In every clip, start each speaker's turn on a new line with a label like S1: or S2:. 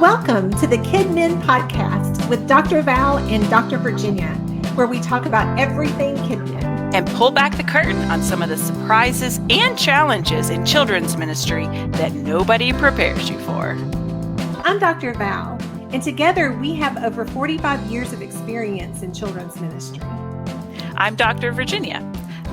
S1: Welcome to the KidMin podcast with Dr. Val and Dr. Virginia, where we talk about everything KidMin
S2: and pull back the curtain on some of the surprises and challenges in children's ministry that nobody prepares you for.
S1: I'm Dr. Val, and together we have over 45 years of experience in children's ministry.
S2: I'm Dr. Virginia.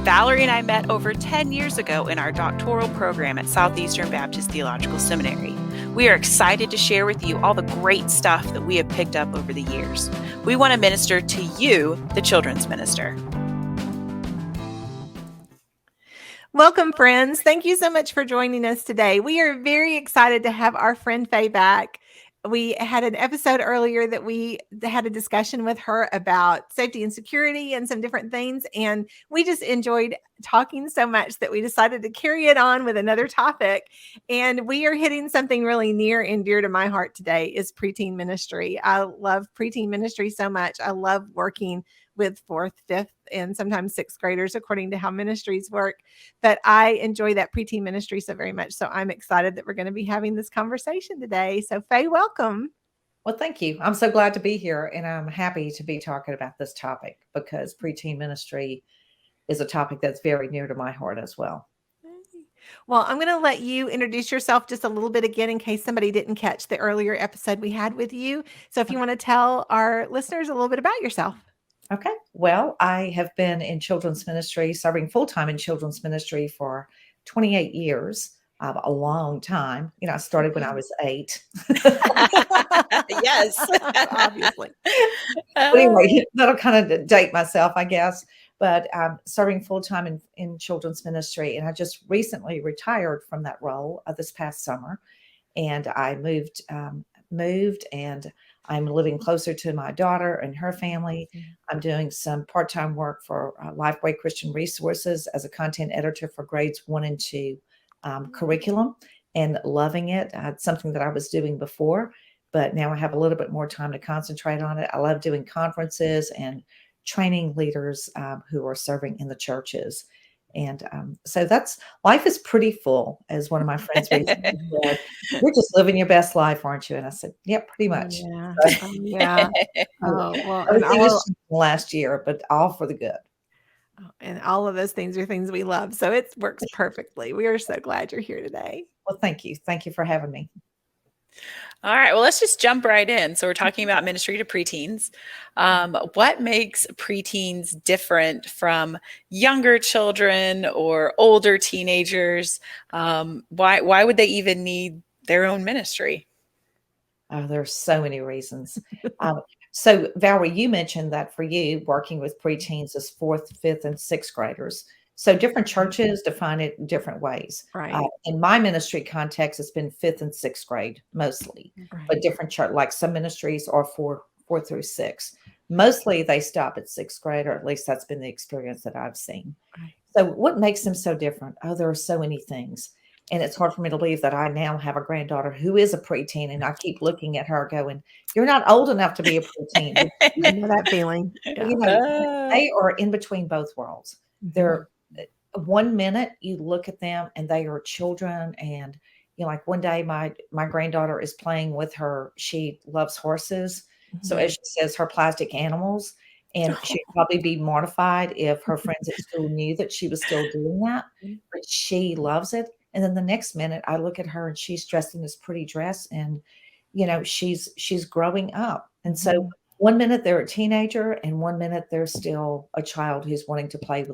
S2: Valerie and I met over 10 years ago in our doctoral program at Southeastern Baptist Theological Seminary. We are excited to share with you all the great stuff that we have picked up over the years. We want to minister to you, the children's minister.
S1: Welcome, friends. Thank you so much for joining us today. We are very excited to have our friend Faye back. We had an episode earlier that we had a discussion with her about safety and security and some different things. And we just enjoyed talking so much that we decided to carry it on with another topic. And we are hitting something really near and dear to my heart today is preteen ministry. I love preteen ministry so much. I love working with 4th, 5th, and sometimes 6th graders, according to how ministries work. But I enjoy that preteen ministry so very much. So I'm excited that we're going to be having this conversation today. So Faye, welcome.
S3: Well, thank you. I'm so glad to be here, and I'm happy to be talking about this topic because preteen ministry is a topic that's very near to my heart as well.
S1: Well, I'm going to let you introduce yourself just a little bit again in case somebody didn't catch the earlier episode we had with you. So if you want to tell our listeners a little bit about yourself.
S3: Okay. Well, I have been in children's ministry, serving full-time in children's ministry for 28 years, a long time. You know, I started when I was 8.
S2: Yes,
S1: obviously.
S3: But anyway, that'll kind of date myself, I guess. But I'm serving full-time in children's ministry. And I just recently retired from that role this past summer. And I moved and I'm living closer to my daughter and her family. I'm doing some part-time work for Lifeway Christian Resources as a content editor for grades 1 and 2 curriculum, and loving it. It's something that I was doing before, but now I have a little bit more time to concentrate on it. I love doing conferences and training leaders who are serving in the churches. And so life is pretty full, as one of my friends recently said. You're just living your best life, aren't you? And I said, yep, pretty much.
S1: Yeah. Yeah. Oh, well,
S3: everything is last year, but all for the good.
S1: And all of those things are things we love. So it works perfectly. We are so glad you're here today.
S3: Well, thank you. Thank you for having me.
S2: All right. Well, let's just jump right in. So we're talking about ministry to preteens. What makes preteens different from younger children or older teenagers? Why would they even need their own ministry?
S3: There's so many reasons. So Valerie, you mentioned that for you, working with preteens is 4th, 5th, and 6th graders. So different churches define it in different ways.
S1: Right.
S3: In my ministry context, it's been 5th and 6th grade mostly, but different church, like some ministries are 4 through 6. Mostly they stop at 6th grade, or at least that's been the experience that I've seen.
S1: Right.
S3: So what makes them so different? Oh, there are so many things. And it's hard for me to believe that I now have a granddaughter who is a preteen, and I keep looking at her going, you're not old enough to be a preteen.
S1: I know that feeling.
S3: Yeah. You know, they are in between both worlds. They're 1 minute you look at them and they are children, and you know, like one day my granddaughter is playing with she loves horses. So as she says, her plastic animals, and she'd probably be mortified if her friends at school knew that she was still doing that, but she loves it. And then the next minute I look at her and she's dressed in this pretty dress, and you know, she's growing up. And so 1 minute they're a teenager, and 1 minute they're still a child who's wanting to play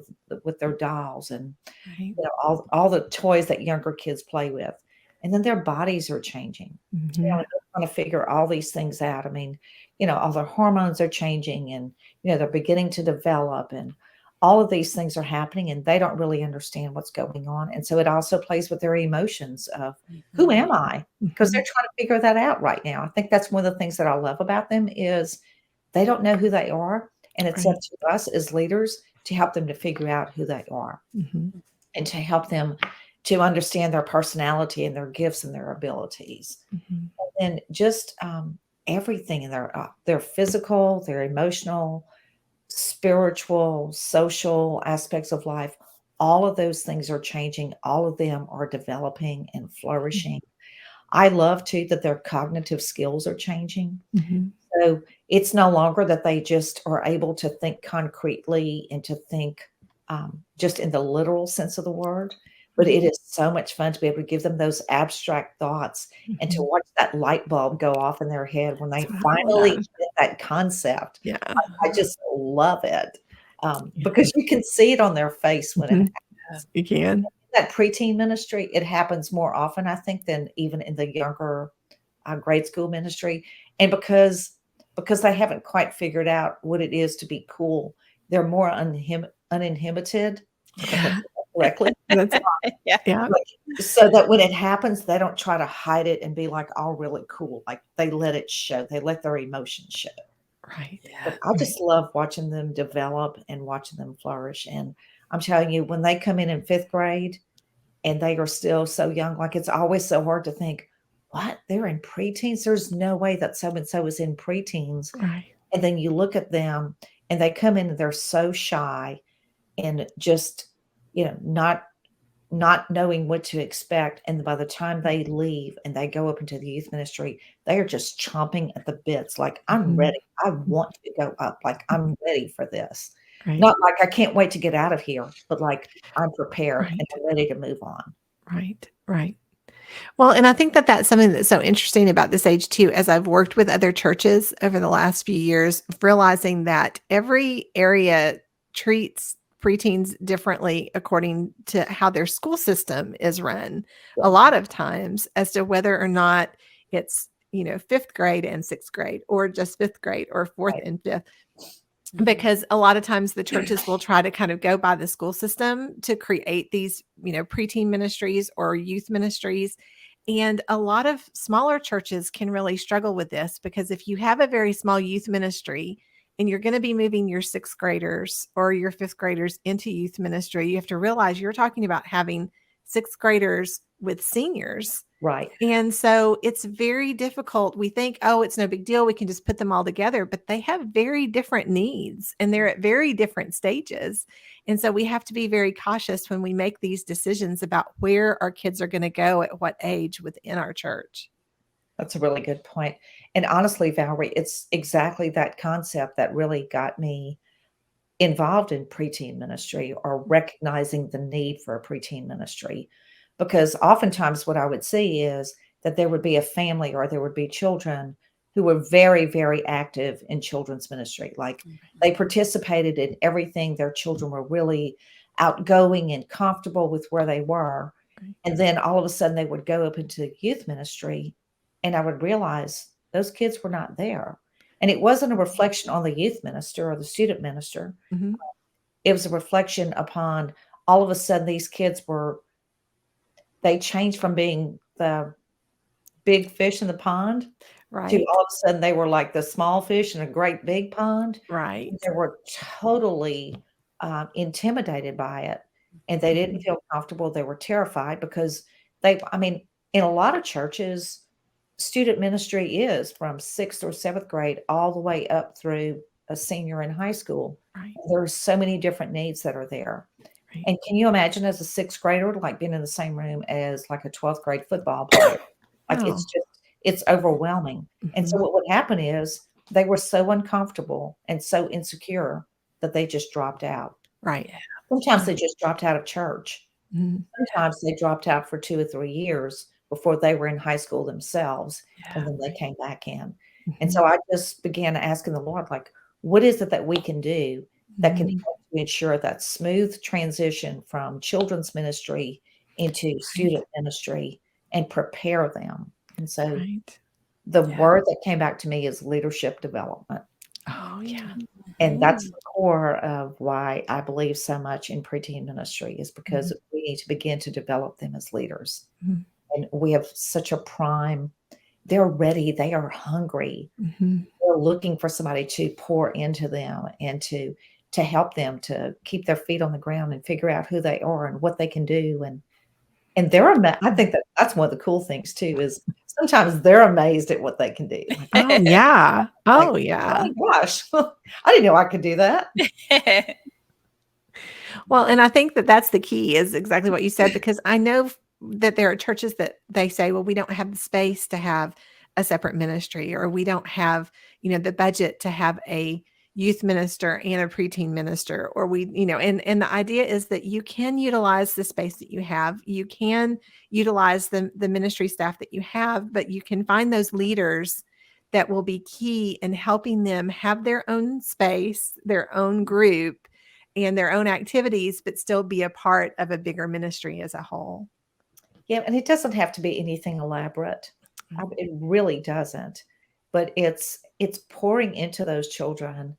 S3: with their dolls and you know, all the toys that younger kids play with. And then their bodies are changing. You know, they're trying to figure all these things out. I mean, you know, all their hormones are changing, and you know, they're beginning to develop, and all of these things are happening, and they don't really understand what's going on. And so it also plays with their emotions of who am I? Because they're trying to figure that out right now. I think that's one of the things that I love about them is they don't know who they are. And it's up to us as leaders to help them to figure out who they are and to help them to understand their personality and their gifts and their abilities. And just everything in their physical, their emotional, spiritual, social aspects of life, all of those things are changing. All of them are developing and flourishing. I love too that their cognitive skills are changing.
S1: Mhm.
S3: So it's no longer that they just are able to think concretely and to think just in the literal sense of the word, but it is so much fun to be able to give them those abstract thoughts and to
S1: Mhm.
S3: watch that light bulb go off in their head when they
S1: That's what I
S3: finally
S1: love.
S3: get that concept.
S1: Yeah.
S3: I just love it
S1: Yeah.
S3: because you can see it on their face when it
S1: Mhm. You can.
S3: that preteen ministry, it happens more often, I think, than even in the younger grade school ministry. And because they haven't quite figured out what it is to be cool, they're more uninhibited, if I can
S1: Yeah.
S3: say that correctly.
S1: That's
S2: Yeah.
S1: yeah.
S3: Like, so that when it happens, they don't try to hide it and be like all really cool. Like they let it show. They let their emotions show.
S1: Right.
S3: But
S2: Yeah.
S3: I just love watching them develop and watching them flourish. And I'm telling you, when they come in fifth grade and they are still so young, like it's always so hard to think, what? They're in preteens? There's no way that so and so is in preteens.
S1: Right.
S3: And then you look at them and they come in and they're so shy and just, not knowing what to expect. And by the time they leave and they go up into the youth ministry, they are just chomping at the bits. Like, I'm
S1: Mhm.
S3: ready. I want to go up. Like, I'm ready for this.
S1: Right.
S3: Not like I can't wait to get out of here, but like I'm prepared and
S1: Right.
S3: I'm ready to move on.
S1: Right. Right. Well, and I think that that's something that's so interesting about this age too, as I've worked with other churches over the last few years, realizing that every area treats preteens differently according to how their school system is run. A
S3: Yes.
S1: lot of times as to whether or not it's, fifth grade and sixth grade, or just fifth grade, or fourth
S3: Right.
S1: and fifth.
S2: Mhm.
S1: Because a lot of times the churches will try to kind of go by the school system to create these, preteen ministries or youth ministries. And a lot of smaller churches can really struggle with this because if you have a very small youth ministry and you're going to be moving your sixth graders or your fifth graders into youth ministry, you have to realize you're talking about having sixth graders with seniors.
S3: Right.
S1: And so it's very difficult. We think, oh, it's no big deal. We can just put them all together, but they have very different needs and they're at very different stages. And so we have to be very cautious when we make these decisions about where our kids are going to go at what age within our church.
S3: That's a really good point. And honestly, Valerie, it's exactly that concept that really got me involved in preteen ministry or recognizing the need for a preteen ministry. Because oftentimes what I would see is that there would be a family or there would be children who were very, very active in children's ministry. Like they participated in everything. Their children were really outgoing and comfortable with where they were.
S1: Right.
S3: And then all of a sudden they would go up into youth ministry and I would realize those kids were not there. And it wasn't a reflection on the youth minister or the student minister.
S1: Mhm.
S3: It was a reflection upon all of a sudden these kids they changed from being the big fish in the pond to
S1: Right.
S3: all of a sudden they were like the small fish in a great big pond.
S1: Right.
S3: They were totally intimidated by it and they didn't feel comfortable. They were terrified because I mean, in a lot of churches, student ministry is from sixth or seventh grade all the way up through a senior in high school.
S1: Right.
S3: There's so many different needs that are there.
S1: Right.
S3: And can you imagine as a sixth grader, like being in the same room as like a 12th grade football player? Like
S1: Oh.
S3: it's overwhelming. And so
S1: Mhm.
S3: what would happen is they were so uncomfortable and so insecure that they just dropped out.
S1: Right.
S3: Sometimes they just dropped out of church.
S1: Mhm.
S3: Sometimes they dropped out for 2 or 3 years before they were in high school themselves, and
S2: Yeah.
S3: then they came back in. And
S1: Mhm.
S3: so I just began asking the Lord, like, what is it that we can do that can
S1: Mhm.
S3: help to ensure that smooth transition from children's ministry into
S1: Right.
S3: student ministry and prepare them? And so
S1: Right.
S3: the
S2: Yeah.
S3: word that came back to me is leadership development.
S1: Oh, yeah.
S3: And that's
S2: Mhm.
S3: the core of why I believe so much in preteen ministry is because
S1: Mhm.
S3: we need to begin to develop them as leaders.
S1: Mhm.
S3: And we have such a prime, they're ready, they are hungry.
S1: Mhm.
S3: They're looking for somebody to pour into them and to help them to keep their feet on the ground and figure out who they are and what they can do. And I think that that's one of the cool things too is sometimes they're amazed at what they can do.
S1: Oh, yeah.
S3: Like,
S1: Oh,
S3: oh
S1: yeah.
S3: my gosh, I didn't know I could do that.
S1: Well, and I think that that's the key is exactly what you said, because I know that there are churches that they say, well, we don't have the space to have a separate ministry, or we don't have, the budget to have a youth minister and a preteen minister, or and the idea is that you can utilize the space that you have. You can utilize the ministry staff that you have, but you can find those leaders that will be key in helping them have their own space, their own group, and their own activities, but still be a part of a bigger ministry as a whole.
S3: Yeah, and it doesn't have to be anything elaborate. It really doesn't. But it's pouring into those children,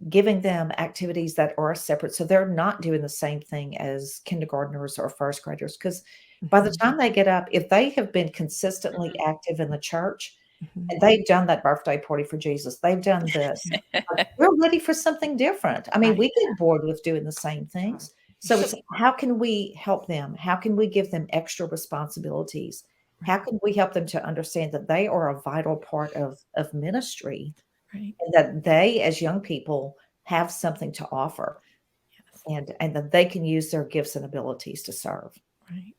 S3: giving them activities that are separate, so they're not doing the same thing as kindergartners or first graders. Because by the time they get up, if they have been consistently active in the church, and they've done that birthday party for Jesus, they've done this, we're ready for something different. I mean, we get bored with doing the same things. So it's, how can we help them? How can we give them extra responsibilities? How can we help them to understand that they are a vital part of ministry, and that they, as young people, have something to offer, and that they can use their gifts and abilities to serve.
S1: Right.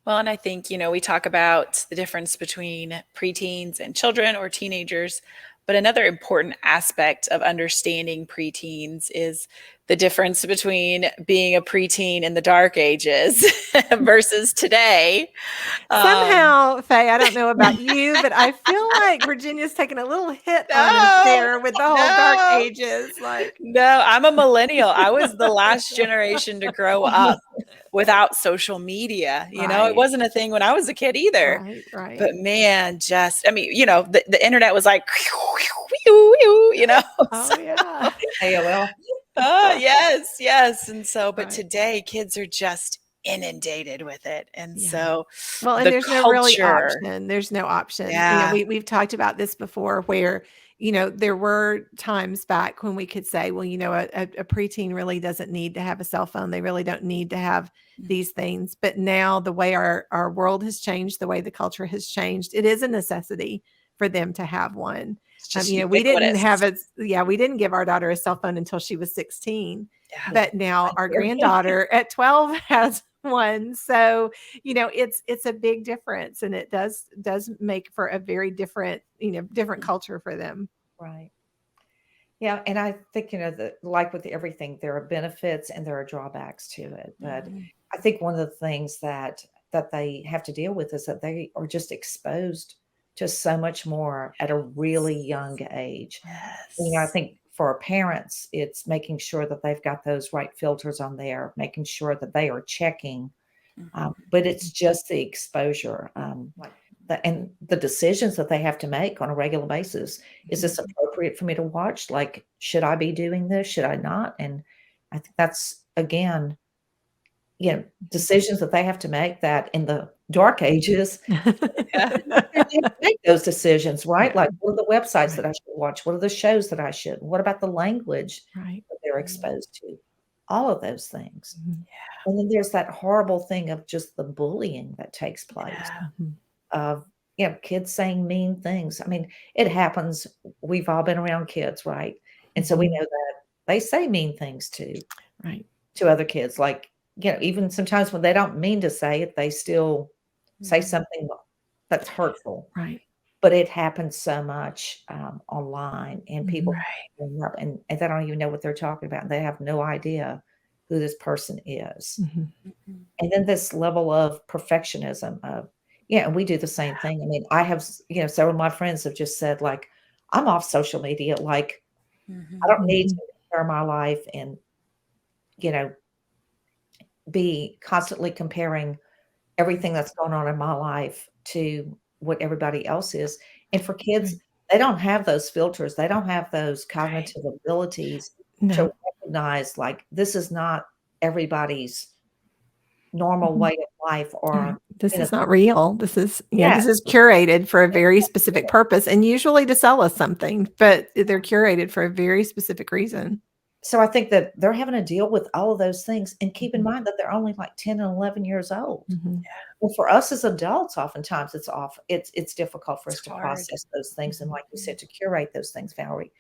S2: Well, and I think, we talk about the difference between preteens and children or teenagers, but another important aspect of understanding preteens is the difference between being a preteen in the dark ages versus today.
S1: Somehow, Faye, I don't know about you, but I feel like Virginia's taking a little hit on us there with the whole dark ages.
S2: No, I'm a millennial. I was the last generation to grow up without social media. It wasn't a thing when I was a kid either.
S1: Right.
S2: But man, the internet was like,
S1: Oh, yeah.
S3: AOL.
S2: Yes. And so, but today kids are just inundated with it. And so,
S1: and there's no really option. There's no option.
S2: Yeah.
S1: We've talked about this before where, there were times back when we could say, well, a preteen really doesn't need to have a cell phone. They really don't need to have these things. But now the way our world has changed, the way the culture has changed, it is a necessity for them to have one. We didn't give our daughter a cell phone until she was 16, but now our granddaughter at 12 has one. So, it's a big difference, and it does make for a very different culture for them.
S3: Right. Yeah. And I think, that like with everything, there are benefits and there are drawbacks to it. But I think one of the things that they have to deal with is that they are just exposed to so much more at a really young age.
S2: Yes.
S3: I think for parents, it's making sure that they've got those right filters on there, making sure that they are checking. But it's just the exposure, and the decisions that they have to make on a regular basis. Is this appropriate for me to watch? Like, should I be doing this? Should I not? And I think that's, again, decisions that they have to make, that in the dark ages, they have to make those decisions, right? Like, what are the websites that I should watch? What are the shows that I should? What about the language that they're exposed to? All of those things. And then there's that horrible thing of just the bullying that takes place, of kids saying mean things. I mean, it happens. We've all been around kids, right? And so we know that they say mean things to other kids. Like, even sometimes when they don't mean to say it, they still say something that's hurtful.
S1: Right.
S3: But it happens so much online, and people and they don't even know what they're talking about. They have no idea who this person is. And then this level of perfectionism of, and we do the same thing. I mean, I have, several of my friends have just said, like, I'm off social media. Like, I don't need to compare my life and, be constantly comparing everything that's going on in my life to what everybody else is. And for kids, they don't have those filters. They don't have those cognitive abilities to recognize, like, this is not everybody's normal way of life, or
S1: this is not real. This is this is curated for a very specific purpose, and usually to sell us something, but they're curated for a very specific reason.
S3: So I think that they're having to deal with all of those things, and keep in mind that they're only like 10 and 11 years old. Well, for us as adults, oftentimes it's difficult for us to process those things. And like you said, to curate those things, Valerie,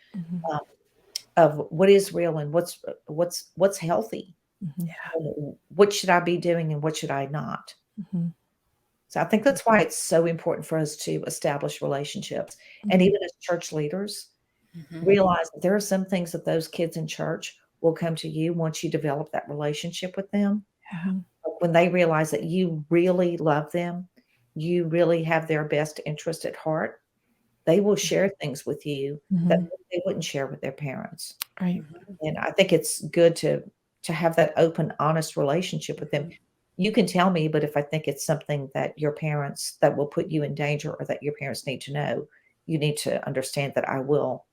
S3: of what is real and what's healthy. What should I be doing and what should I not? So I think that's why it's so important for us to establish relationships. And even as church leaders, realize that there are some things that those kids in church will come to you once you develop that relationship with them. When they realize that you really love them, you really have their best interest at heart, they will share things with you that they wouldn't share with their parents.
S1: Right.
S3: And I think it's good to have that open, honest relationship with them. You can tell me, but if I think it's something that your parents that will put you in danger or that your parents need to know, you need to understand that I will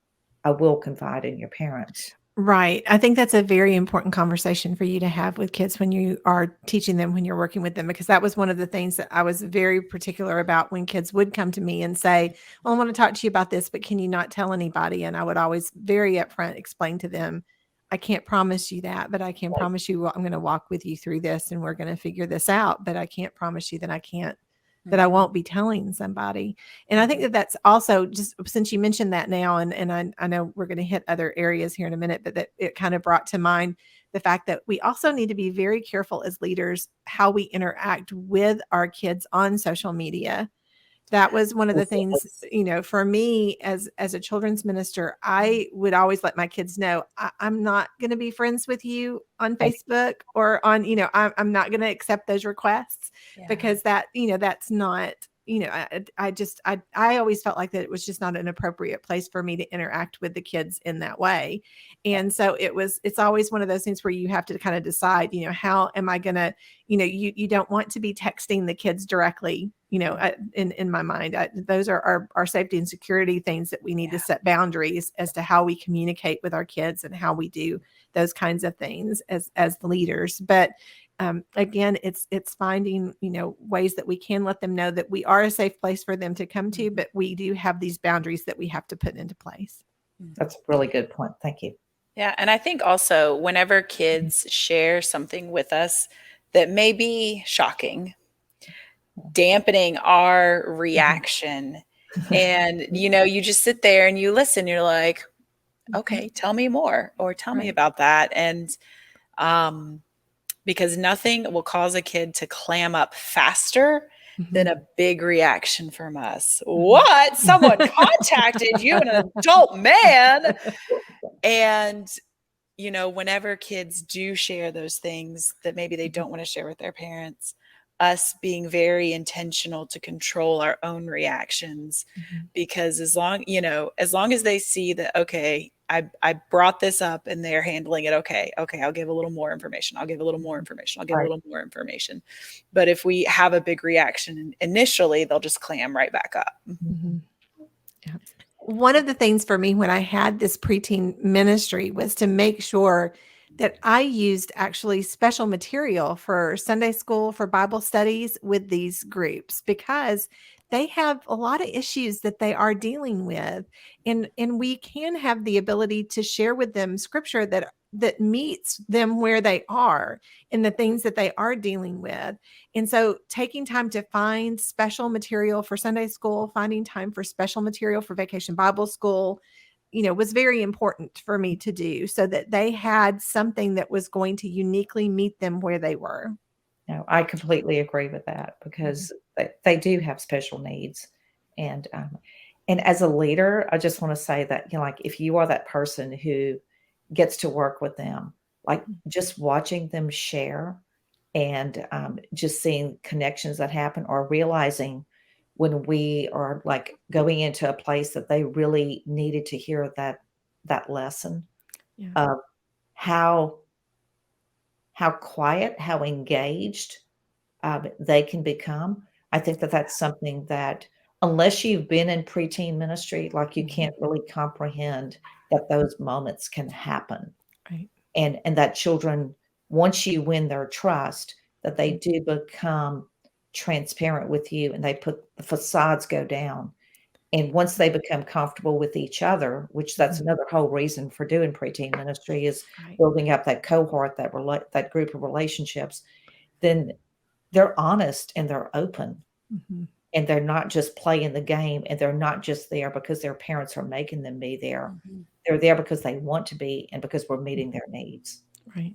S3: confide in your parents.
S1: Right. I think that's a very important conversation for you to have with kids when you are teaching them, when you're working with them, because that was one of the things that I was very particular about when kids would come to me and say, well, I want to talk to you about this, but can you not tell anybody? And I would always very upfront explain to them, I can't promise you that, but I can promise you I'm going to walk with you through this and we're going to figure this out. But I can't promise you that that I won't be telling somebody. And I think that that's also, just since you mentioned that now, and I know we're going to hit other areas here in a minute, but that it kind of brought to mind the fact that we also need to be very careful as leaders how we interact with our kids on social media. That was one of the things, for me as a children's minister, I would always let my kids know, I'm not going to be friends with you on Facebook or on, I'm not going to accept those requests because that's not, I always felt like that it was just not an appropriate place for me to interact with the kids in that way. And so it's always one of those things where you have to kind of decide, how am I going to, you don't want to be texting the kids directly, in my mind. Those are our safety and security things that we need to set boundaries as to how we communicate with our kids and how we do those kinds of things as the leaders. But again, it's finding, ways that we can let them know that we are a safe place for them to come to, but we do have these boundaries that we have to put into place.
S3: That's a really good point. Thank you.
S2: Yeah. And I think also whenever kids share something with us that may be shocking, dampening our reaction, and, you just sit there and you listen, you're like, okay, tell me more, or tell me about that. And, because nothing will cause a kid to clam up faster than a big reaction from us. What? Someone contacted you, an adult man. And, whenever kids do share those things that maybe they don't want to share with their parents, us being very intentional to control our own reactions, because as long as they see that, okay, I brought this up and they're handling it. Okay. I'll give a little more information. I'll give a little more information. I'll give a little more information. But if we have a big reaction initially, they'll just clam right back up.
S1: Yeah. One of the things for me when I had this preteen ministry was to make sure that I used actually special material for Sunday school, for Bible studies with these groups, because they have a lot of issues that they are dealing with. And we can have the ability to share with them scripture that meets them where they are in the things that they are dealing with. And so taking time to find special material for Sunday school, finding time for special material for Vacation Bible School, was very important for me to do, so that they had something that was going to uniquely meet them where they were.
S3: No, I completely agree with that, because they do have special needs. And as a leader, I just want to say that, like, if you are that person who gets to work with them, like just watching them share and just seeing connections that happen, or realizing when we are like going into a place that they really needed to hear that lesson of how quiet, how engaged they can become. I think that that's something that, unless you've been in preteen ministry, like, you can't really comprehend that those moments can happen.
S1: Right.
S3: And that children, once you win their trust, that they do become transparent with you, and they put the facades go down. And once they become comfortable with each other, which that's another whole reason for doing preteen ministry, is building up that cohort, that group of relationships, then they're honest and they're open. And they're not just playing the game, and they're not just there because their parents are making them be there. They're there because they want to be, and because we're meeting their needs.
S1: Right.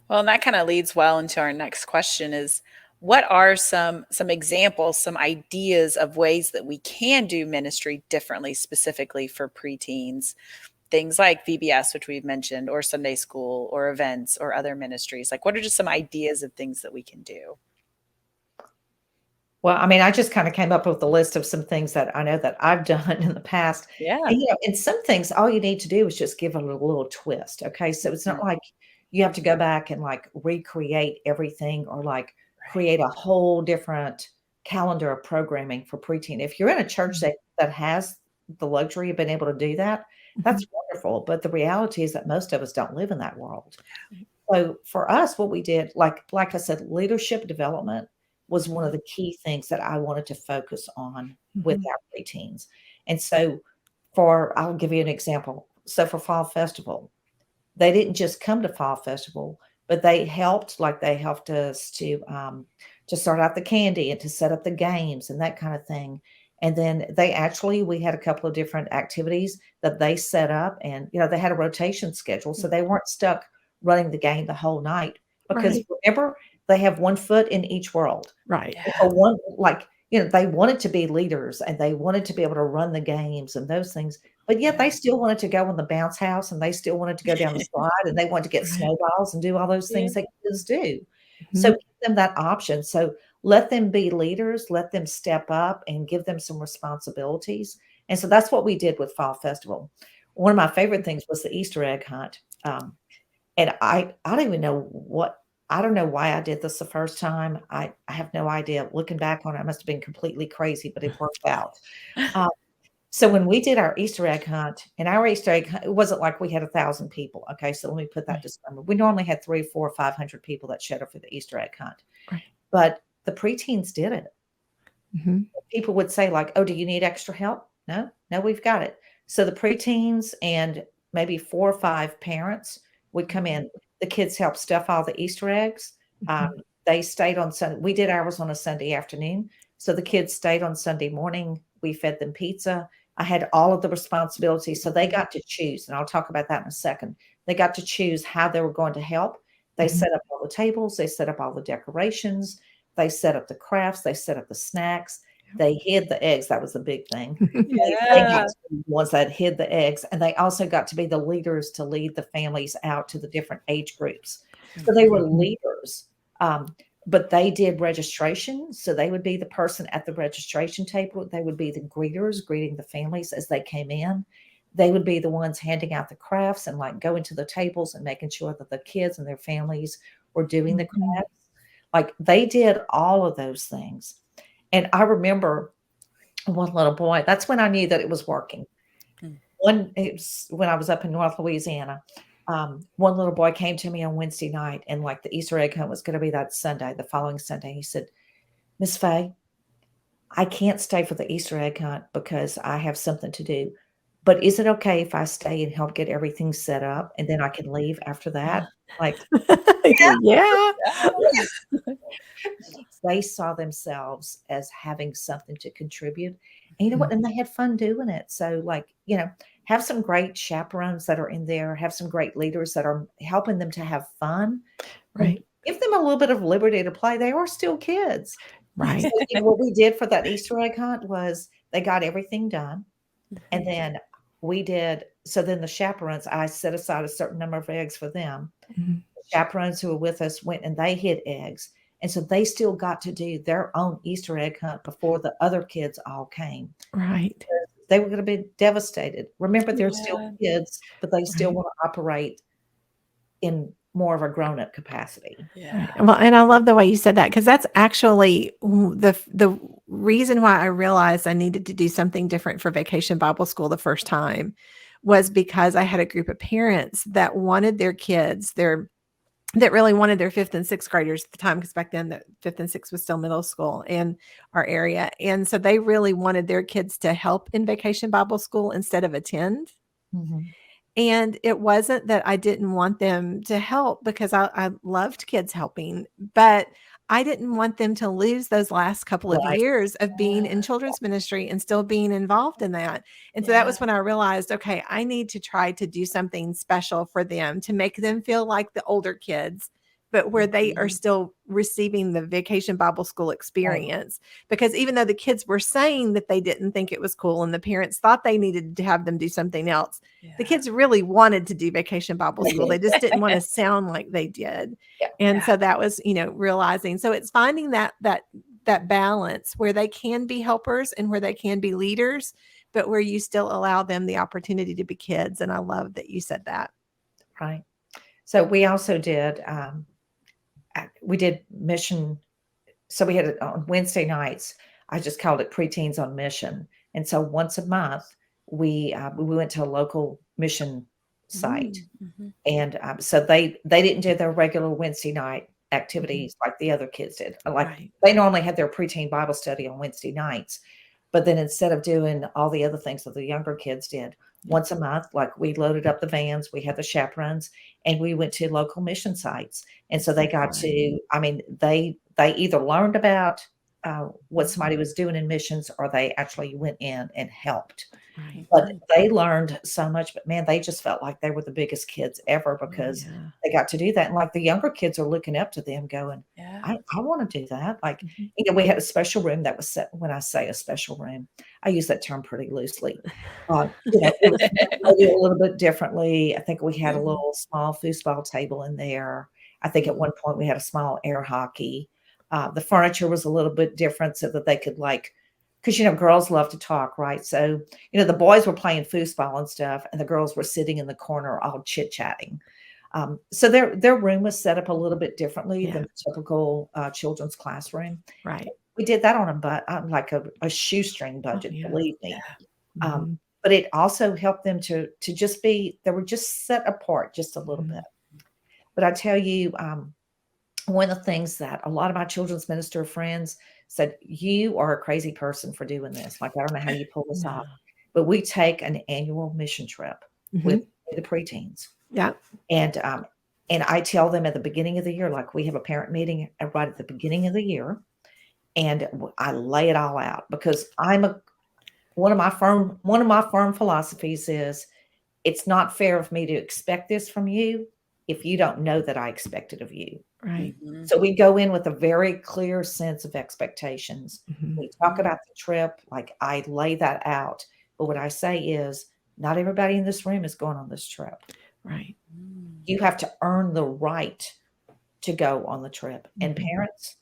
S2: Well, and that kind of leads well into our next question is what are some examples, some ideas of ways that we can do ministry differently specifically for preteens? Things like VBS, which we've mentioned, or Sunday school, or events, or other ministries. Like, what are just some ideas of things that we can do?
S3: Well, I mean, I just kind of came up with a list of some things that I know that I've done in the past.
S2: Yeah.
S3: And, in some things, all you need to do is just give it a little twist. Okay. So it's not like you have to go back and like recreate everything or like create a whole different calendar of programming for preteen. If you're in a church that has the luxury of being able to do that, that's wonderful. But the reality is that most of us don't live in that world. So for us, what we did, like I said, leadership development was one of the key things that I wanted to focus on with our preteens. And so I'll give you an example. So for Fall Festival, they didn't just come to Fall Festival, but they helped us to start out the candy and to set up the games and that kind of thing. And then we had a couple of different activities that they set up, and they had a rotation schedule, so they weren't stuck running the game the whole night because remember, they have one foot in each world.
S1: Right.
S3: So one, they wanted to be leaders and they wanted to be able to run the games and those things, but yet they still wanted to go on the bounce house and they still wanted to go down the slide and they wanted to get snowballs and do all those things that kids do. So give them that option. So let them be leaders, let them step up and give them some responsibilities. And so that's what we did with Fall Festival. One of my favorite things was the Easter egg hunt. And I don't even know I don't know why I did this the first time. I have no idea. Looking back on it, I must have been completely crazy, but it worked out. So when we did our Easter egg hunt, and our Easter egg hunt, it wasn't like we had 1,000 people. Okay, so let me put that disclaimer. We normally had 300, 400, 500 people that showed up for the Easter egg hunt, but the preteens did it. People would say like, "Oh, do you need extra help?" No, we've got it. So the preteens and maybe 4 or 5 parents would come in. The kids helped stuff all the Easter eggs. They stayed on Sunday. We did ours on a Sunday afternoon. So the kids stayed on Sunday morning. We fed them pizza. I had all of the responsibilities. So they got to choose. And I'll talk about that in a second. They got to choose how they were going to help. They set up all the tables. They set up all the decorations. They set up the crafts. They set up the snacks. They hid the eggs. That was the big thing. They got to be the ones that hid the eggs. And they also got to be the leaders to lead the families out to the different age groups. So they were leaders. But they did registration. So they would be the person at the registration table. They would be the greeters greeting the families as they came in. They would be the ones handing out the crafts and like going to the tables and making sure that the kids and their families were doing the crafts. Like they did all of those things. And I remember one little boy, that's when I knew that it was working. When I was up in North Louisiana, one little boy came to me on Wednesday night, and like the Easter egg hunt was going to be that Sunday, the following Sunday. He said, "Miss Faye, I can't stay for the Easter egg hunt because I have something to do. But is it okay if I stay and help get everything set up and then I can leave after that?" Like,
S1: yeah.
S3: they saw themselves as having something to contribute. And you know what? And they had fun doing it. So, like, have some great chaperones that are in there, have some great leaders that are helping them to have fun.
S1: Right.
S3: Give them a little bit of liberty to play. They are still kids.
S1: Right.
S3: So, what we did for that Easter egg hunt was they got everything done. And then then the chaperones, I set aside a certain number of eggs for them. The chaperones who were with us went and they hid eggs. And so they still got to do their own Easter egg hunt before the other kids all came.
S1: Right.
S3: They were going to be devastated. Remember, they're still kids, but they still want to operate in more of a grown-up capacity.
S1: Yeah. Well, and I love the way you said that, because that's actually the reason why I realized I needed to do something different for Vacation Bible School the first time was because I had a group of parents that wanted their kids, that really wanted their 5th and 6th graders at the time, because back then the 5th and 6th was still middle school in our area. And so they really wanted their kids to help in Vacation Bible School instead of attend. And it wasn't that I didn't want them to help, because I loved kids helping, but I didn't want them to lose those last couple of years of being in children's ministry and still being involved in that. And so that was when I realized, okay, I need to try to do something special for them to make them feel like the older kids but where they are still receiving the Vacation Bible School experience. Because even though the kids were saying that they didn't think it was cool and the parents thought they needed to have them do something else, the kids really wanted to do Vacation Bible School. They just didn't want to sound like they did. And so that was, realizing. So it's finding that balance where they can be helpers and where they can be leaders, but where you still allow them the opportunity to be kids. And I love that you said that.
S3: Right. So we also did, we did mission. So we had it on Wednesday nights. I just called it Preteens on Mission. And so once a month, we went to a local mission site.
S2: Mm-hmm.
S3: And so they didn't do their regular Wednesday night activities like the other kids did. Like they normally had their preteen Bible study on Wednesday nights. But then instead of doing all the other things that the younger kids did, once a month, like we loaded up the vans, we had the chaperones, and we went to local mission sites. And so they got to, they either learned about what somebody was doing in missions, or they actually went in and helped.
S1: Right.
S3: But they learned so much, but man, they just felt like they were the biggest kids ever because they got to do that. And like the younger kids are looking up to them going, I want to do that. Like, we had a special room that was set. When I say a special room, I use that term pretty loosely. It was maybe a little bit differently. I think we had a little small foosball table in there. I think at one point we had a small air hockey. The furniture was a little bit different so that they could because, girls love to talk, right? So, the boys were playing foosball and stuff, and the girls were sitting in the corner all chit-chatting. So their room was set up a little bit differently than the typical children's classroom.
S1: Right.
S3: We did that on like a shoestring budget, believe me. But it also helped them to just they were just set apart just a little bit. But I tell you, one of the things that a lot of my children's minister friends said, you are a crazy person for doing this. Like, I don't know how you pull this off. But we take an annual mission trip with the preteens.
S1: Yeah.
S3: And I tell them at the beginning of the year, like we have a parent meeting right at the beginning of the year, and I lay it all out because one of my firm philosophies is it's not fair of me to expect this from you if you don't know that I expect it of you.
S1: Right.
S3: So we go in with a very clear sense of expectations. We talk about the trip, like I lay that out. But what I say is not everybody in this room is going on this trip.
S1: Right.
S3: You have to earn the right to go on the trip. And parents,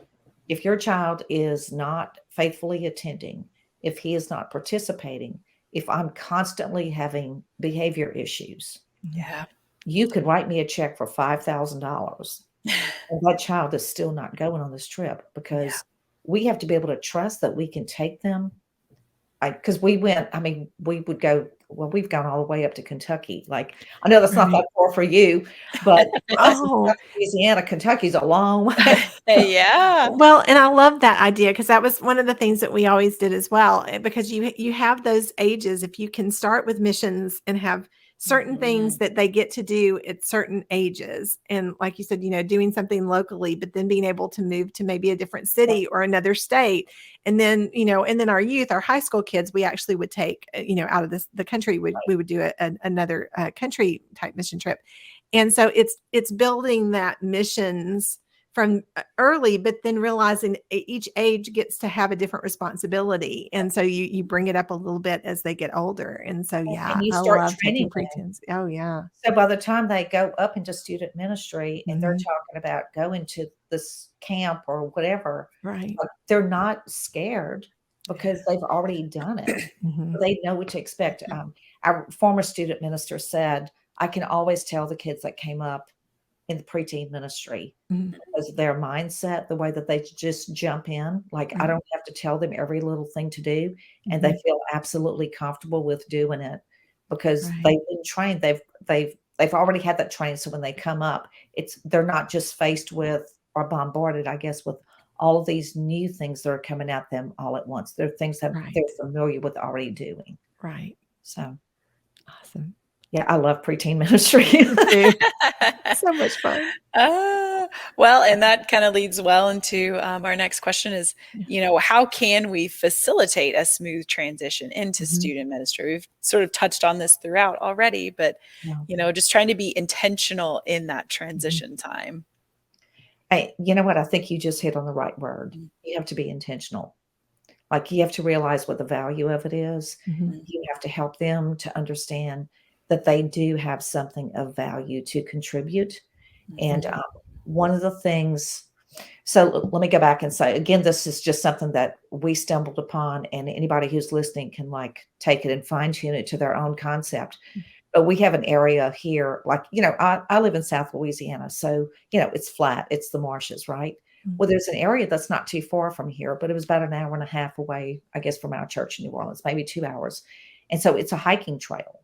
S3: if your child is not faithfully attending, if he is not participating, if I'm constantly having behavior issues, you could write me a check for $5,000 and that child is still not going on this trip because we have to be able to trust that we can take them. Because we would go, well, we've gone all the way up to Kentucky. Like, I know that's not that far for you, but Louisiana, Kentucky's a long way.
S1: Well, and I love that idea because that was one of the things that we always did as well. Because you have those ages, if you can start with missions and have certain things that they get to do at certain ages. And like you said, doing something locally, but then being able to move to maybe a different city or another state. And then, and then our youth, our high school kids, we actually would take, out of the country, we would do another country type mission trip. And so it's building that missions from early, but then realizing each age gets to have a different responsibility. And so you bring it up a little bit as they get older. And so,
S3: and you
S1: I
S3: start
S1: love
S3: training
S1: preteens. Oh yeah.
S3: So by the time they go up into student ministry and they're talking about going to this camp or whatever,
S1: right?
S3: They're not scared because they've already done it. So they know what to expect. Our former student minister said, I can always tell the kids that came up in the preteen ministry because of their mindset, the way that they just jump in. Like, I don't have to tell them every little thing to do. And they feel absolutely comfortable with doing it because they've been trained. They've already had that training. So when they come up, they're not just faced with or bombarded, I guess, with all of these new things that are coming at them all at once. They're things that they're familiar with already doing.
S1: Right.
S3: So
S1: awesome.
S3: Yeah, I love preteen ministry.
S1: So much fun.
S2: Well, and that kind of leads well into our next question is, how can we facilitate a smooth transition into student ministry? We've sort of touched on this throughout already, but, just trying to be intentional in that transition time.
S3: You know what? I think you just hit on the right word. You have to be intentional. Like, you have to realize what the value of it is.
S1: Mhm.
S3: You have to help them to understand that they do have something of value to contribute. And one of the things, so let me go back and say again, this is just something that we stumbled upon, and anybody who's listening can like take it and fine tune it to their own concept. But we have an area here, like, I live in South Louisiana, so, it's flat, it's the marshes, right? Well, there's an area that's not too far from here, but it was about an hour and a half away, I guess, from our church in New Orleans, maybe 2 hours. And so it's a hiking trail.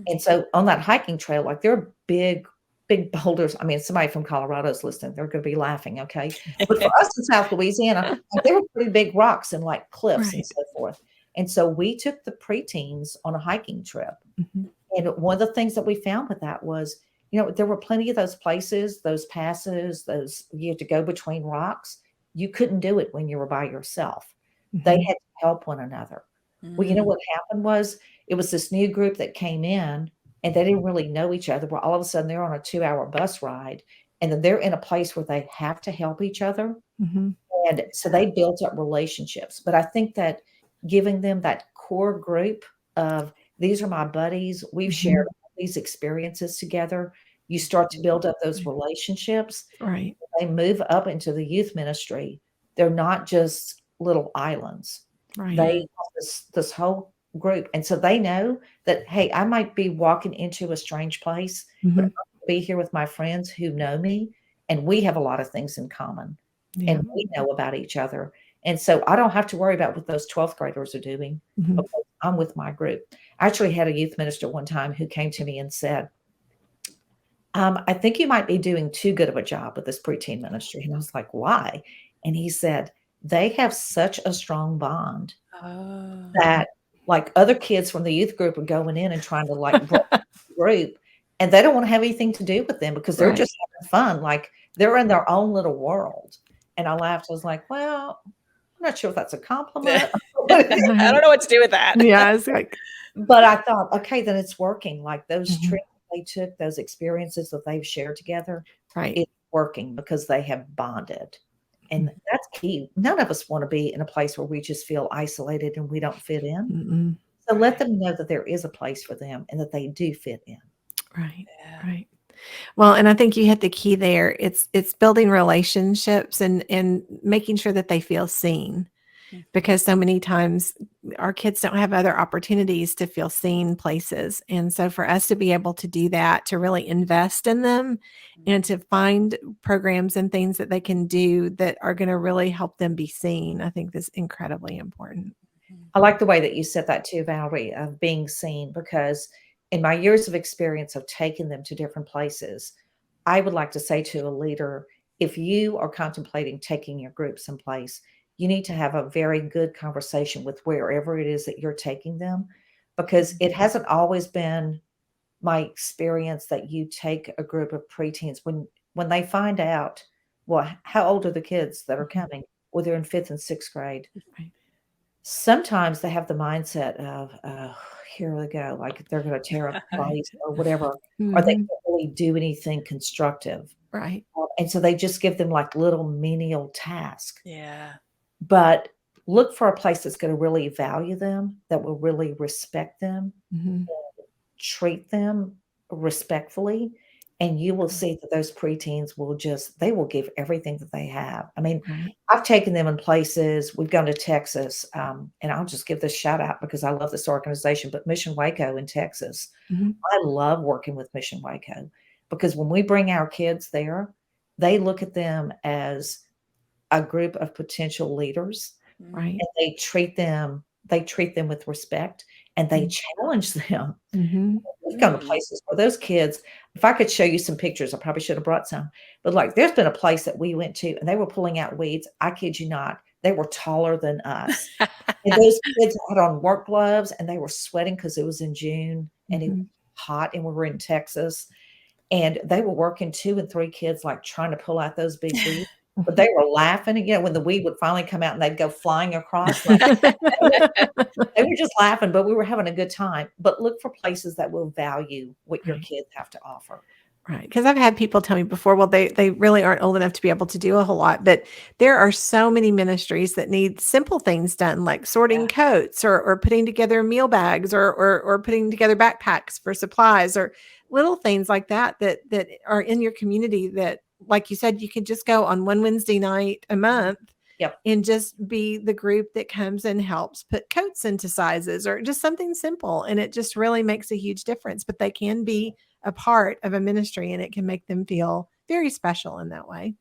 S3: And so on that hiking trail, like, there are big, big boulders. I mean, somebody from Colorado is listening. They're going to be laughing. Okay. But for us in South Louisiana, like, there were pretty big rocks and like cliffs and
S1: Right.
S3: so forth. And so we took the preteens on a hiking trip.
S1: Mhm.
S3: And one of the things that we found with that was, there were plenty of those places, those passes, those you had to go between rocks. You couldn't do it when you were by yourself. They
S1: Mhm.
S3: had to help one another. Well, what happened was it was this new group that came in, and they didn't really know each other. But all of a sudden they're on a 2-hour bus ride, and then they're in a place where they have to help each other.
S1: Mhm.
S3: And so they built up relationships. But I think that giving them that core group of, these are my buddies, we've shared
S1: Mhm.
S3: all these experiences together, you start to build up those relationships.
S1: Right.
S3: They move up into the youth ministry. They're not just little islands. They
S1: Right.
S3: have this whole group. And so they know that, hey, I might be walking into a strange place, but
S1: Mhm.
S3: I'm gonna be here with my friends who know me, and we have a lot of things in common,
S1: Yeah.
S3: and we know about each other. And so I don't have to worry about what those 12th graders are doing,
S1: Mhm.
S3: because I'm with my group. I actually had a youth minister one time who came to me and said, I think you might be doing too good of a job with this preteen ministry. And I was like, why? And he said, they have such a strong bond
S2: Oh.
S3: that, like, other kids from the youth group are going in and trying to like break the group, and they don't want to have anything to do with them because they're
S1: Right.
S3: just having fun. Like, they're in their own little world. And I laughed. I was like, well, I'm not sure if that's a compliment.
S2: I don't know what to do with that.
S1: Yeah, it's like
S3: But I thought, okay, then it's working. Like, those
S1: Mhm.
S3: trips they took, those experiences that they've shared together,
S1: Right.
S3: it's working because they have bonded. And
S1: Mhm.
S3: that's key. None of us want to be in a place where we just feel isolated and we don't fit in.
S1: Mm-mm.
S3: So let them know that there is a place for them and that they do fit in.
S1: Right.
S2: Yeah.
S1: Right. Well, and I think you hit the key there. It's building relationships and making sure that they feel seen, because so many times our kids don't have other opportunities to feel seen places. And so for us to be able to do that, to really invest in them and to find programs and things that they can do that are going to really help them be seen, I think is incredibly important.
S3: I like the way that you said that too, Valerie, of being seen, because in my years of experience of taking them to different places, I would like to say to a leader, if you are contemplating taking your group someplace, you need to have a very good conversation with wherever it is that you're taking them, because it hasn't always been my experience that you take a group of preteens when they find out, well, how old are the kids that are coming? Well, they're in 5th and 6th grade.
S1: Right.
S3: Sometimes they have the mindset of, "Oh, here we go," like they're gonna tear up the place or whatever, or they
S1: Mhm.
S3: can't really do anything constructive.
S1: Right.
S3: And so they just give them like little menial tasks.
S2: Yeah.
S3: But look for a place that's gonna really value them, that will really respect them,
S1: Mhm.
S3: treat them respectfully, and you will see that those preteens they will give everything that they have. I mean,
S1: Right.
S3: I've taken them in places. We've gone to Texas, and I'll just give this shout out because I love this organization, but Mission Waco in Texas.
S1: Mhm.
S3: I love working with Mission Waco because when we bring our kids there, they look at them as a group of potential leaders,
S2: Mm.
S1: Right.
S3: and they treat them with respect, and they challenge them.
S1: Mhm.
S3: We've gone to places where those kids, if I could show you some pictures, I probably should have brought some, but, like, there's been a place that we went to, and they were pulling out weeds. I kid you not, they were taller than us, and those kids had on work gloves, and they were sweating because it was in June, and it was
S1: Mhm.
S3: hot, and we were in Texas, and they were working 2 and 3 kids, like, trying to pull out those big weeds, but they were laughing, when the weed would finally come out and they'd go flying across, like, they were just laughing, but we were having a good time. But look for places that will value what your
S1: Right.
S3: kids have to offer.
S1: Right. Because I've had people tell me before, well, they really aren't old enough to be able to do a whole lot. But there are so many ministries that need simple things done, like sorting
S3: Yeah.
S1: coats or putting together meal bags or putting together backpacks for supplies or little things like that are in your community that, like you said, you could just go on one Wednesday night a month
S3: Yep.
S1: and just be the group that comes and helps put coats into sizes or just something simple. And it just really makes a huge difference. But they can be a part of a ministry and it can make them feel very special in that way.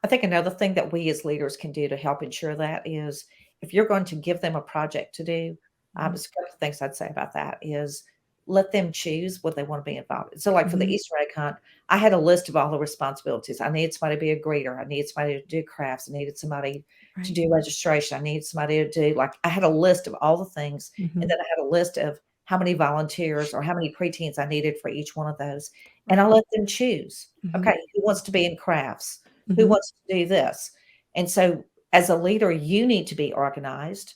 S3: I think another thing that we as leaders can do to help ensure that is if you're going to give them a project to do, there's a couple of things I'd say about that is let them choose what they want to be involved in. So, like for the
S1: Mhm.
S3: Easter egg hunt, I had a list of all the responsibilities. I needed somebody to be a greeter. I needed somebody to do crafts. I needed somebody to
S1: Right.
S3: do registration. I needed somebody to do I had a list of all the things, and
S1: Mhm.
S3: then I had a list of how many volunteers or how many preteens I needed for each one of those, and I
S1: Right.
S3: let them choose.
S1: Mhm.
S3: Okay, who wants to be in crafts? Who
S1: Mhm.
S3: wants to do this? And so as a leader, you need to be organized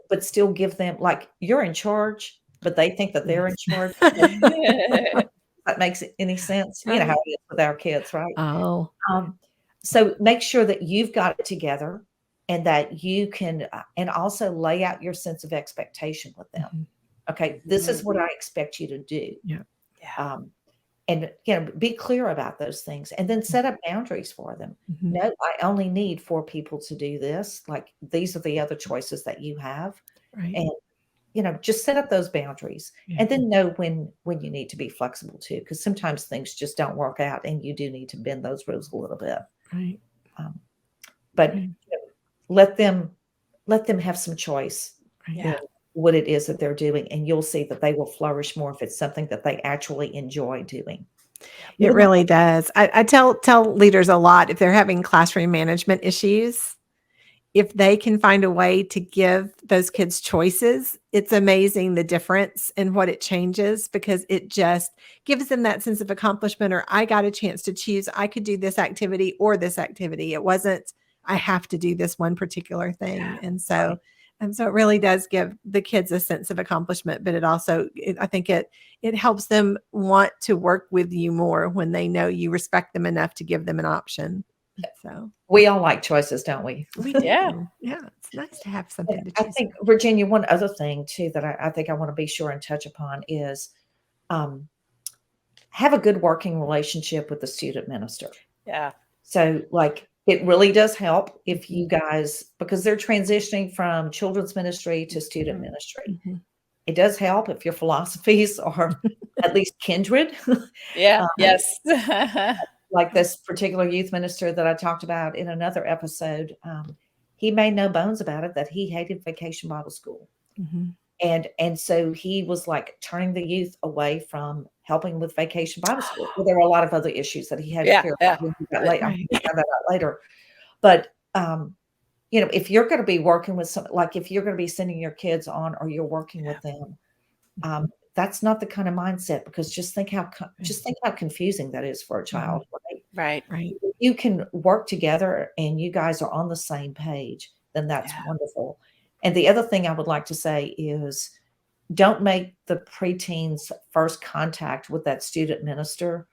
S3: but still give them like you're in charge, but they think that they're in
S1: Yes.
S3: charge. That makes any sense. You know how
S1: Right.
S3: it is with our kids, right?
S1: Oh.
S3: Um, so make sure that you've got it together and that you can, and also lay out your sense of expectation with them.
S1: Mhm.
S3: Okay, this is what I expect you to do.
S1: Yeah.
S2: Yeah.
S3: And be clear about those things and then set up boundaries for them.
S1: Mhm.
S3: No, I only need 4 people to do this. Like these are the other choices that you have.
S1: Right.
S3: And just set up those boundaries
S1: Yeah.
S3: and then know when you need to be flexible too, because sometimes things just don't work out and you do need to bend those rules a little bit.
S1: Right.
S3: Um, but
S1: Right.
S3: let them have some choice
S1: Right.
S3: in
S2: Yeah.
S3: what it is that they're doing, and you'll see that they will flourish more if it's something that they actually enjoy doing.
S1: It
S3: Even though
S1: really does. I tell leaders a lot if they're having classroom management issues, if they can find a way to give those kids choices, it's amazing the difference in what it changes because it just gives them that sense of accomplishment or I got a chance to choose. I could do this activity or this activity. It wasn't, I have to do this one particular thing.
S3: right.
S1: And so it really does give the kids a sense of accomplishment, but I think it helps them want to work with you more when they know you respect them enough to give them an option. So
S3: We all like choices, don't we?
S1: we
S2: Yeah.
S1: do. Yeah, it's nice to have
S3: And
S1: something to
S3: I
S1: choose
S3: think,
S1: from.
S3: Virginia, one other thing too that I think I want to be sure and touch upon is um, have a good working relationship with the student minister.
S2: Yeah.
S3: So, like, it really does help if you
S1: Mhm.
S3: guys, because they're transitioning from children's ministry to student ministry.
S1: Mhm.
S3: It does help if your philosophies are at least kindred.
S2: Yeah.
S3: Um,
S2: Yes.
S3: like this particular youth minister that I talked about in another episode, he made no bones about it that he hated Vacation Bible School.
S1: Mhm.
S3: And so he was like turning the youth away from helping with Vacation Bible School. Well, there were a lot of other issues that he had to
S2: Yeah.
S3: care
S2: Yeah.
S3: about. We'll do that
S2: But
S3: later. I
S1: Right.
S3: can find that out later. But if you're going to be working with like if you're going to be sending your kids on or you're working with them, that's not the kind of mindset because just think how confusing that is for a
S1: Mhm.
S3: child, right?
S2: right.
S1: Right.
S3: If you can work together and you guys are on the same page, then that's
S2: Yeah.
S3: wonderful. And the other thing I would like to say is don't make the preteens first contact with that student minister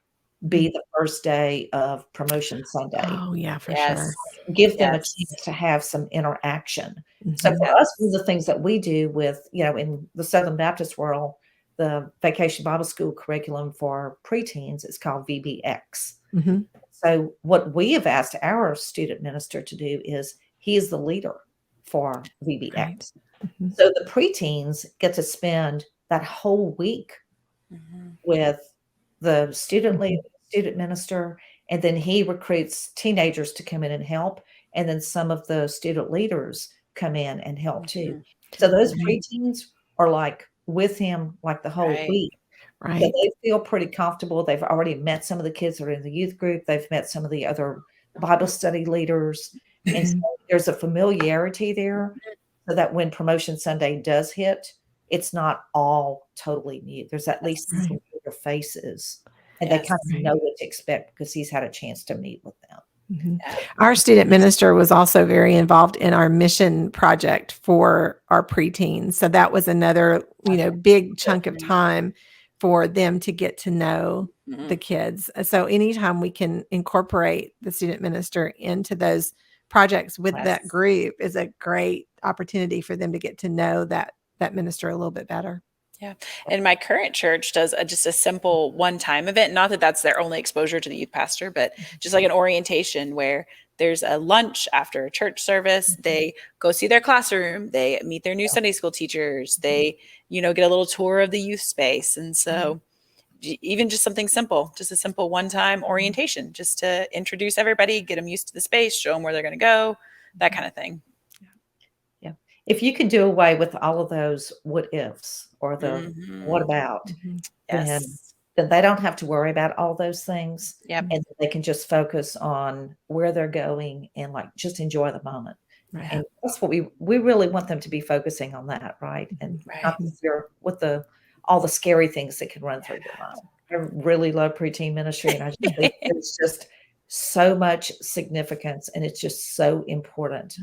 S3: be
S1: Mhm.
S3: the first day of promotion Sunday.
S1: Oh, yeah, for
S2: Yes.
S1: sure.
S3: Give them a
S2: Yes.
S3: chance to have some interaction. So
S1: Mhm.
S3: for us,
S2: Yes.
S3: one of the things that we do with, in the Southern Baptist world, the Vacation Bible School curriculum for preteens is called VBX.
S1: Mhm.
S3: So what we have asked our student minister to do is he is the leader for
S1: Right.
S3: VBX.
S1: Mhm.
S3: So the preteens get to spend that whole week
S2: Mhm.
S3: with the student leader,
S1: Mhm.
S3: student minister, and then he recruits teenagers to come in and help. And then some of the student leaders come in and help too.
S2: Mhm.
S3: So those
S1: Right.
S3: preteens are like with him like the whole
S2: Right.
S3: week. So
S1: Right.
S3: they feel pretty comfortable. They've already met some of the kids that are in the youth group. They've met some of the other Bible study leaders. And so
S1: Mhm.
S3: there's a familiarity there so that when Promotion Sunday does hit, it's not all totally new. There's at least some
S1: Right.
S3: familiar faces, and they
S2: Yes.
S3: kind of
S1: Right.
S3: know what to expect because he's had a chance to meet with them.
S1: Mhm.
S2: Yeah.
S1: Our student minister was also very involved in our mission project for our preteens. So that was another,
S3: Gotcha.
S1: big chunk of time for them to get to know
S2: Mhm.
S1: the kids. So anytime we can incorporate the student minister into those projects with that
S3: Yes.
S1: group is a great opportunity for them to get to know that minister a little bit better.
S2: Yeah. And my current church does just a simple one-time event. Not that that's their only exposure to the youth pastor, but just like an orientation where there's a lunch after a church service. They go see their classroom. They meet their new Sunday school teachers. They, get a little tour of the youth space. And so even just something simple, just a simple one-time orientation, just to introduce everybody, get them used to the space, show them where they're going to go, that kind of thing.
S3: Yeah. If you could do away with all of those what ifs or the what about,
S2: Yes.
S3: then they don't have to worry about all those things.
S2: Yep.
S3: And they can just focus on where they're going and like just enjoy the moment.
S1: Right.
S3: And that's what we really want them to be focusing on that, right? And not with all the scary things that can run through your mind. I really love preteen ministry, and I just think it's just so much significance, and it's just so important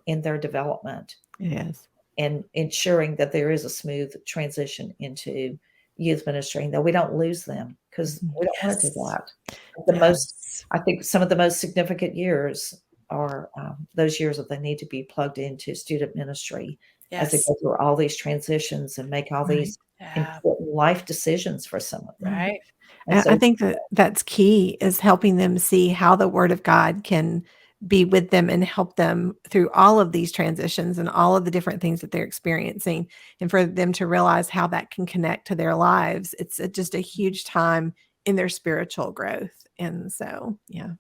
S3: in their development.
S1: Yes.
S3: And ensuring that there is a smooth transition into youth ministry, and that we don't lose them, because we don't want to do that. I think some of the most significant years are those years that they need to be plugged into student ministry as they go through all these transitions and make all these important life decisions for some of them.
S2: Right.
S1: And so I think that's key, is helping them see how the Word of God can be with them and help them through all of these transitions and all of the different things that they're experiencing, and for them to realize how that can connect to their lives. It's just a huge time in their spiritual growth. And so, yeah,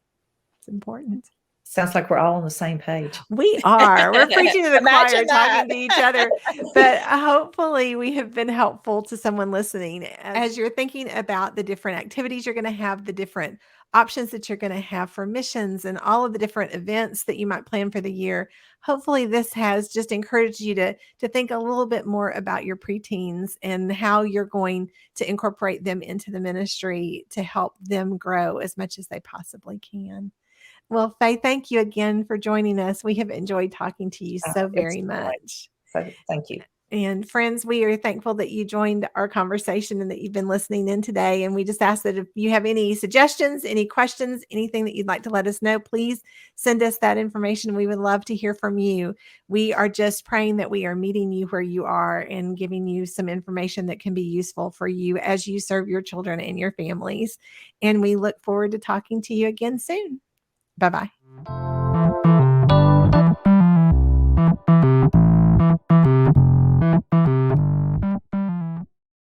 S1: it's important.
S3: Sounds like we're all on the same page.
S1: We are. We're preaching to the choir, talking to each other. But hopefully we have been helpful to someone listening. As you're thinking about the different activities you're going to have, the different options that you're going to have for missions, and all of the different events that you might plan for the year, hopefully this has just encouraged you to think a little bit more about your preteens and how you're going to incorporate them into the ministry to help them grow as much as they possibly can. Well, Faye, thank you again for joining us. We have enjoyed talking to you so very much.
S3: So thank you.
S1: And friends, we are thankful that you joined our conversation and that you've been listening in today. And we just ask that if you have any suggestions, any questions, anything that you'd like to let us know, please send us that information. We would love to hear from you. We are just praying that we are meeting you where you are and giving you some information that can be useful for you as you serve your children and your families. And we look forward to talking to you again soon. Bye-bye.